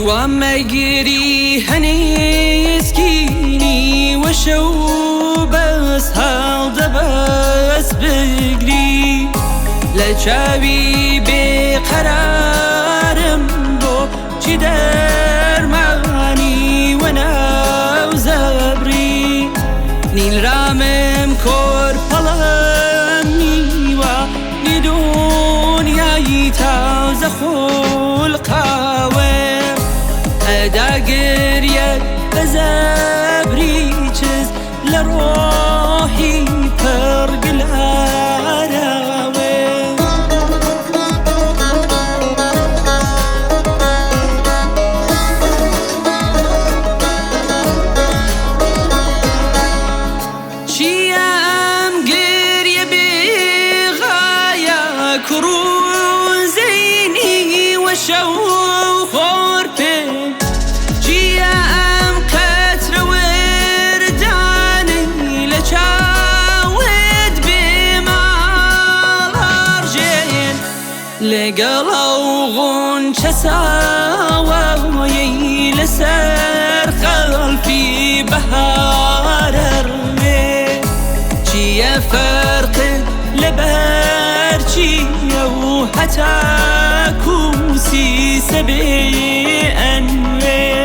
ومجري هنسكيني وشو بس هذا بس بجري لجابي بقرارم بو چی در معنی وانا وزبري نیل رامم کر پلمی و دنیای تازه خلقاوه داگر بزبری چیز لروحی پرگلاراوه چیم گریه بغایا کرون زینی و شو لقلو غنچ ساوي لسر خلفي بهار الرمي چي فرق لبرچي وحتى كوسي سبي أنوي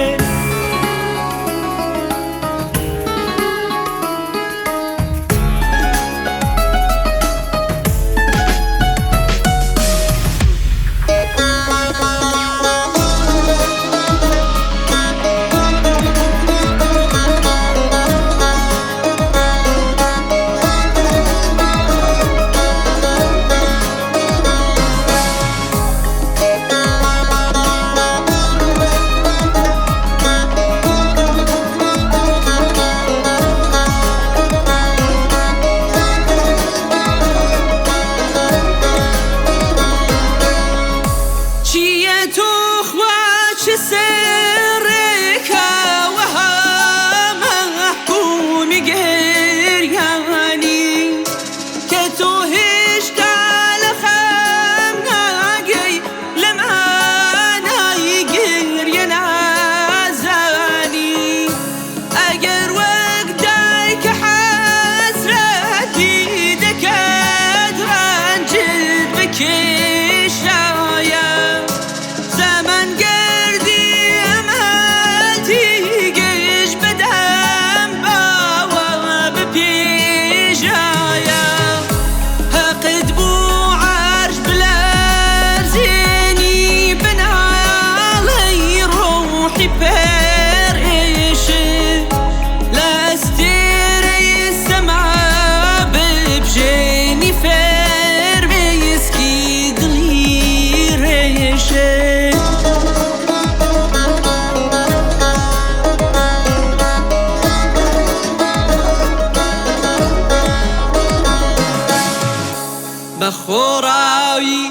بخوراوي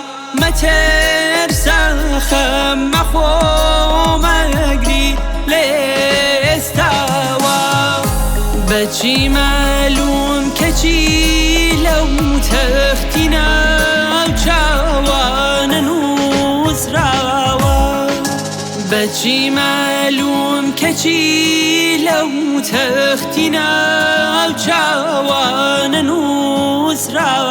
ما ترسى خم خو مجري لاستوى بچي معلوم كچي لو تختنا جوان نوزراوى بچي معلوم كچي لو تختنا جوان نوزراوى